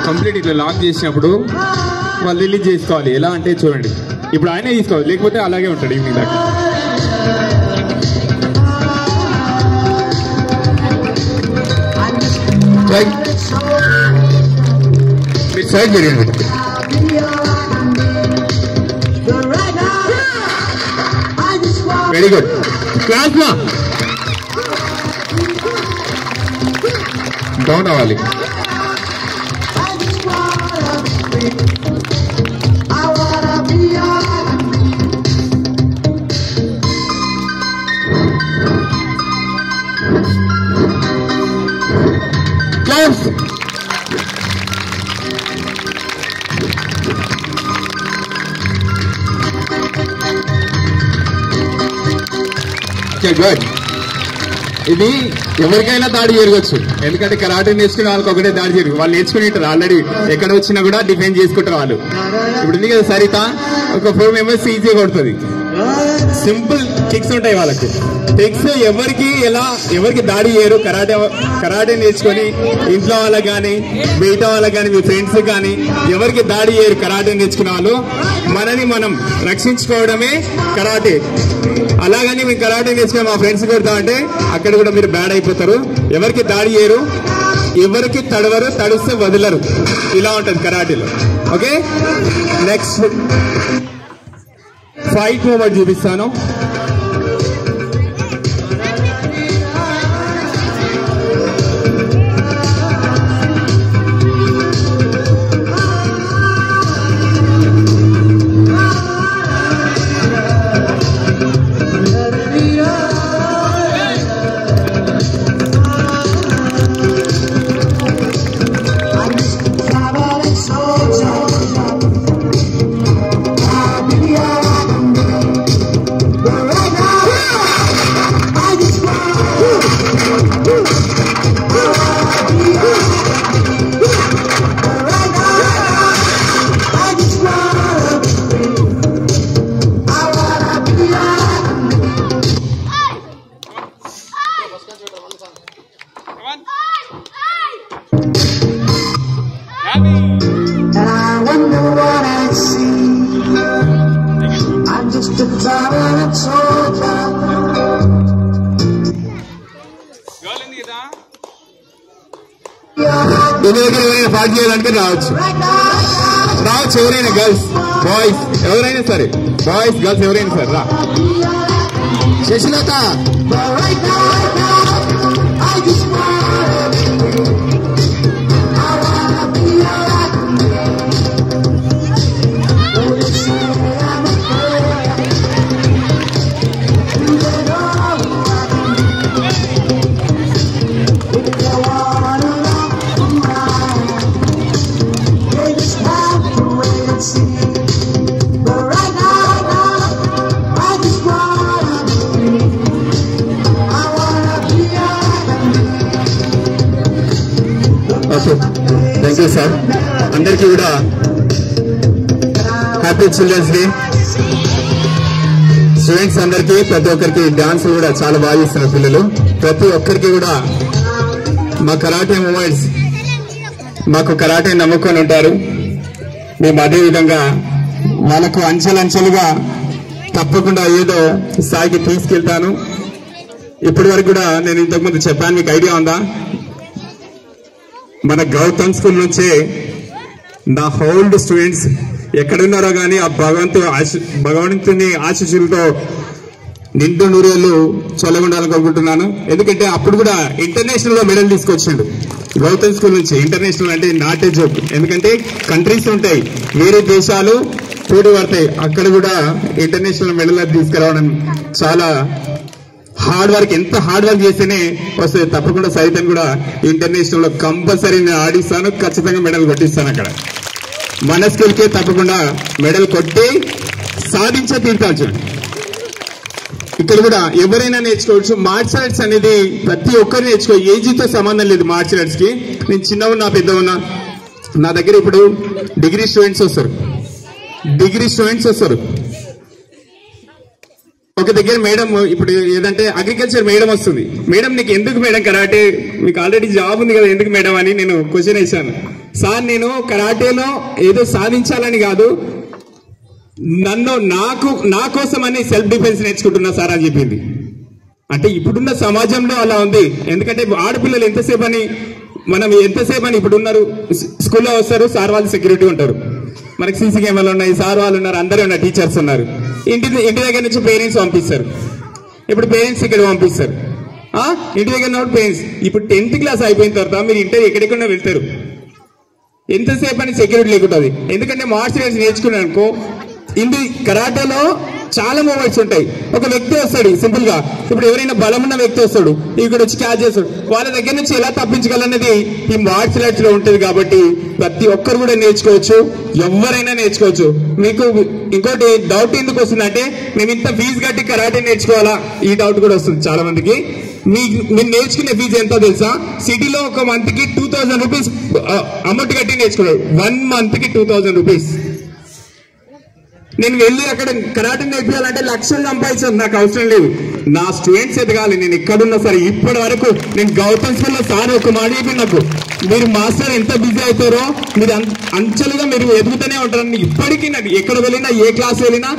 Complete ఇట్లా lock చేసినప్పుడు వాళ్ళు రిలీజ్ చేసుకోవాలి. ఎలా అంటే చూడండి, ఇప్పుడు ఆయనే తీసుకోవాలి, లేకపోతే అలాగే ఉంటాడు ఈవినింగ్ దాకా. మీరు సైడ్ జరిగింది. Very good. క్లాస్ లో డౌన్ అవ్వాలి. గుడ్. ఇది ఎవరికైనా దాడి జరగచ్చు, ఎందుకంటే కరాటే నేర్చుకునే వాళ్ళకి ఒకటే దాడి జరుగు. వాళ్ళు నేర్చుకునేటారు ఆల్రెడీ, ఎక్కడ వచ్చినా కూడా డిఫెండ్ చేసుకుంటారు వాళ్ళు. ఇప్పుడు ఉంది కదా సరిత, ఒక 4 మెంబర్స్ ఈజీగా కొడుతుంది. సింపుల్ కిక్స్ ఉంటాయి వాళ్ళకి. కిక్స్ ఎవరికి దాడి చేయరు. కరాటే నేర్చుకొని ఇంట్లో వాళ్ళకి కానీ బయట వాళ్ళకి కానీ మీ ఫ్రెండ్స్ కానీ ఎవరికి దాడి చేయరు. కరాటే నేర్చుకునే వాళ్ళు మనని మనం రక్షించుకోవడమే కరాటే. అలాగని మేము కరాటే నేర్చుకుని మా ఫ్రెండ్స్ కొడతామంటే అక్కడ కూడా మీరు బ్యాడ్ అయిపోతారు. ఎవరికి దాడి చేయరు, ఎవరికి తడవరు, తడిస్తే వదలరు. ఇలా ఉంటుంది కరాటేలో. ఓకే, నెక్స్ట్ ఫైట్ మూమెంట్ చూపిస్తాను. పార్ట్ చేయాలంటే రావచ్చు ఎవరైనా గర్ల్స్ బాయ్స్ ఎవరైనా సరే, బాయ్స్ గర్ల్స్ ఎవరైనా సరే రా. శశిలత థ్యాంక్ యూ సార్. అందరికీ కూడా హ్యాపీ చిల్డ్రన్స్ డే. స్టూడెంట్స్ అందరికీ ప్రతి ఒక్కరికి డాన్స్ కూడా చాలా బాగా చేస్తున్నారు పిల్లలు. ప్రతి ఒక్కరికి కూడా మా కరాటే మూమెంట్స్, మాకు కరాటే నమ్ముకొని ఉంటారు. మేము అదే విధంగా వాళ్ళకు అంచెలంచెలుగా తప్పకుండా ఏదో స్థాయికి తీసుకెళ్తాను. ఇప్పటి వరకు కూడా నేను ఇంతకుముందు చెప్పాను, మీకు ఐడియా ఉందా? మన గౌతమ్ స్కూల్ నుంచే నా హోల్డ్ స్టూడెంట్స్ ఎక్కడున్నారో కానీ ఆ భగవంతుని ఆశీస్సులతో నిండు నూరేళ్ళు చల్లగుండాలనుకుంటున్నాను. ఎందుకంటే అప్పుడు కూడా ఇంటర్నేషనల్ లో మెడల్ తీసుకొచ్చిండు గౌతమ్ స్కూల్ నుంచి. ఇంటర్నేషనల్ అంటే నాట్ ఏ జోక్, ఎందుకంటే కంట్రీస్ ఉంటాయి, వేరే దేశాలు పోటీ పడతాయి, అక్కడ కూడా ఇంటర్నేషనల్ మెడల్ తీసుకురావడం చాలా హార్డ్ వర్క్, ఎంత హార్డ్ వర్క్ చేస్తేనే వస్తుంది. తప్పకుండా సైతం కూడా ఇంటర్నేషనల్ లో కంపల్సరీ నేను ఆడిస్తాను, ఖచ్చితంగా మెడల్ కొట్టిస్తాను. అక్కడ మన స్కూల్కే తప్పకుండా మెడల్ కొట్టి సాధించే తీర్చాల్సి. ఇక్కడ కూడా ఎవరైనా నేర్చుకోవచ్చు. మార్షల్ ఆర్ట్స్ అనేది ప్రతి ఒక్కరు నేర్చుకో, ఏజ్తో సంబంధం లేదు మార్షల్ ఆర్ట్స్ కి. నేను చిన్న ఉన్నా పెద్ద ఉన్నా, నా దగ్గర ఇప్పుడు డిగ్రీ స్టూడెంట్స్ వస్తారు. ఒక దగ్గర మేడం ఇప్పుడు ఏదంటే అగ్రికల్చర్ మేడం వస్తుంది. మేడం నీకు ఎందుకు మేడం కరాటే, మీకు ఆల్రెడీ జాబ్ ఉంది కదా, ఎందుకు మేడం అని నేను క్వశ్చన్ వేశాను. సార్ నేను కరాటేలో ఏదో సాధించాలని కాదు, నా కోసం అని సెల్ఫ్ డిఫెన్స్ నేర్చుకుంటున్నా సార్ అని చెప్పింది. అంటే ఇప్పుడున్న సమాజంలో అలా ఉంది. ఎందుకంటే ఆడపిల్లలు ఎంతసేపు అని ఇప్పుడు ఉన్నారు, స్కూల్లో వస్తారు, సార్ వాళ్ళు సెక్యూరిటీ ఉంటారు, మనకి సీసీ కెమెరాలు ఉన్నాయి, సార్ వాళ్ళు ఉన్నారు, అందరూ ఉన్నారు, టీచర్స్ ఉన్నారు. ఇంటి దగ్గర నుంచి పేరెంట్స్ పంపిస్తారు. ఇప్పుడు పేరెంట్స్ ఇక్కడ పంపిస్తారు, ఇంటి దగ్గర పేరెంట్స్. ఇప్పుడు 10th క్లాస్ అయిపోయిన తర్వాత మీరు ఇంటర్ ఎక్కడెక్కడ వెళ్తారు, ఎంతసేపు అని సెక్యూరిటీ లేకుంటుంది. ఎందుకంటే మార్షల్ ఆర్ట్స్ నేర్చుకున్నాను అనుకో, కరాటేలో చాలా మూమెంట్స్ ఉంటాయి. ఒక వ్యక్తి వస్తాడు సింపుల్ గా, ఇప్పుడు ఎవరైనా బలమున్న వ్యక్తి వస్తాడు, ఇక్కడ వచ్చి క్యాచ్ చేస్తాడు, వాళ్ళ దగ్గర నుంచి ఎలా తప్పించగలనేది ఈ మార్షల్ ఆర్ట్స్ లో ఉంటుంది. కాబట్టి ప్రతి ఒక్కరు కూడా నేర్చుకోవచ్చు, ఎవరైనా నేర్చుకోవచ్చు. మీకు ఇంకోటి డౌట్ ఎందుకు వస్తుందంటే, మేము ఇంత ఫీజు కట్టి కరాటే నేర్చుకోవాలా, ఈ డౌట్ కూడా వస్తుంది చాలా మందికి. మీరు నేర్చుకునే ఫీజు ఎంతో తెలుసా? సిటీలో ఒక మంత్ కి 2000 రూపీస్ అమౌంట్ కట్టి నేర్చుకున్నాడు. 1 month కి 2000 రూపీస్. నేను వెళ్ళి అక్కడ కరాటే నేర్పించాలంటే లక్షలు సంపాదించాను, నాకు అవసరం లేదు. నా స్టూడెంట్స్ ఎదగాలి. నేను ఎక్కడున్నా సరే, ఇప్పటి వరకు నేను గౌతమ్ స్కూల్లో సార్ ఒక మాట చెప్పి నాకు, మీరు మాస్టర్ ఎంత బిజీ అవుతారో మీరు అంచెలుగా మీరు ఎదుగుతూనే ఉంటారని. ఇప్పటికీ నాకు ఎక్కడ వెళ్ళినా, ఏ క్లాస్ వెళ్ళినా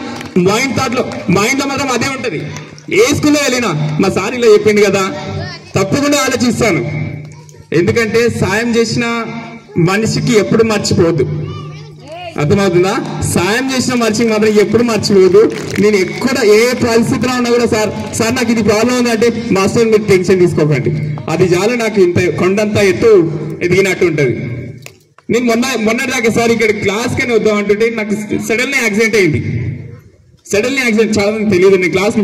మైండ్ లో మాత్రం అదే ఉంటది. ఏ స్కూల్లో వెళ్ళినా మా సార్ ఇలా చెప్పింది కదా, తప్పకుండా ఆలోచిస్తాను. ఎందుకంటే సాయం చేసిన మనిషికి ఎప్పుడు మర్చిపోవద్దు, అర్థమవుతుందా? సాయం చేసిన మనిషికి మాత్రం ఎప్పుడు మర్చిపోదు. నేను ఎక్కడ ఏ పరిస్థితిలో ఉన్నా కూడా, సార్ నాకు ఇది ప్రాబ్లం ఉందంటే, మాస్టర్ మీరు టెన్షన్ తీసుకోకండి, అది చాలు నాకు ఇంత కొండంతా ఎత్తు ఎదిగినట్టు ఉంటది. నేను మొన్నటిదాకా సార్ ఇక్కడ క్లాస్ కని వద్దాం అంటుంటే నాకు సడన్లీ యాక్సిడెంట్ అయింది. చాలా మంది తెలియదు. నేను క్లాస్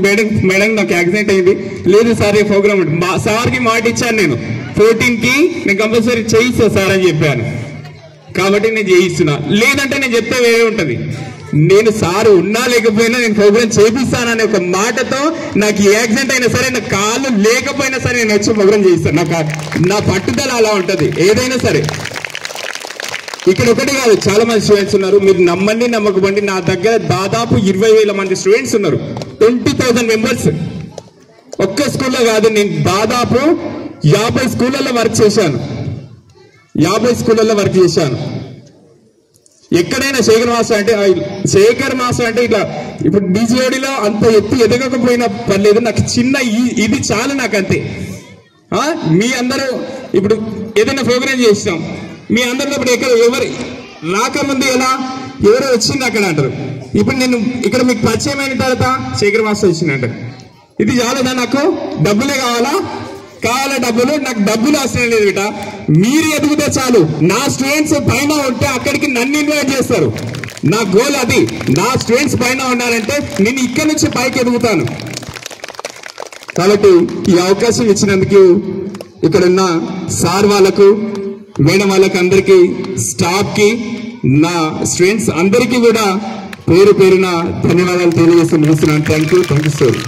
మేడం నాకు యాక్సిడెంట్ అయింది. లేదు సార్ ఈ ప్రోగ్రామ్ సార్కి మాట ఇచ్చాను, నేను 14కి నేను కంపల్సరీ చేయిస్తా సార్ అని చెప్పాను. కాబట్టి నేను చేయిస్తున్నా, లేదంటే నేను చెప్తే వేరే ఉంటది. నేను సార్ ఉన్నా లేకపోయినా నేను ప్రోగ్రామ్ చేపిస్తాననే ఒక మాటతో, నాకు యాక్సిడెంట్ అయినా సరే, నా కాళ్ళు లేకపోయినా సరే నేను వచ్చి ప్రోగ్రామ్ చేయిస్తాను. నా పట్టుదల అలా ఉంటది ఏదైనా సరే. ఇక్కడ ఒకటి కాదు, చాలా మంది స్టూడెంట్స్ ఉన్నారు. మీరు నమ్మండి నమ్మకపోండి, నా దగ్గర దాదాపు 20,000 మంది స్టూడెంట్స్ ఉన్నారు. 20,000 మెంబర్స్. ఒక్క స్కూల్లో కాదు, నేను దాదాపు 50 స్కూళ్ళల్లో వర్క్ చేశాను. ఎక్కడైనా శేఖర్ మాస్టర్ అంటే ఇట్లా, ఇప్పుడు డీజీఓడిలో అంత ఎత్తు ఎదగకపోయినా పర్లేదు, నాకు చిన్న ఇది చాలు, నాకు అంతే. మీ అందరూ ఇప్పుడు ఏదైనా ప్రోగ్రామ్ చేస్తాం, మీ అందరిలో ఇప్పుడు ఎవరు రాకముందు ఎవరో వచ్చింది అక్కడ అంటారు. ఇప్పుడు నేను ఇక్కడ మీకు పరిచయం అయిన తర్వాత శేఖర్ మాస్టర్ వచ్చింది అంటారు. ఇది చాలదా? నాకు డబ్బులే కావాలా డబ్బులు? నాకు డబ్బులు అవసరం లేదు బిడ్డ, మీరు ఎదిగితే చాలు. నా స్టూడెంట్స్ పైన ఉంటే అక్కడికి నన్ను ఇన్వైట్ చేస్తారు. నా గోల్ అది. నా స్టూడెంట్స్ పైన ఉన్నారంటే నేను ఇక్కడి నుంచి పైకి ఎదుగుతాను. కాబట్టి ఈ అవకాశం ఇచ్చినందుకు ఇక్కడున్న సార్ వాళ్ళకు, మేడం వాళ్ళకి, అందరికీ, స్టాఫ్ కి, నా స్టూడెంట్స్ అందరికీ కూడా పేరు పేరున ధన్యవాదాలు తెలియజేస్తూ ముగిస్తున్నాను. Thank you so much.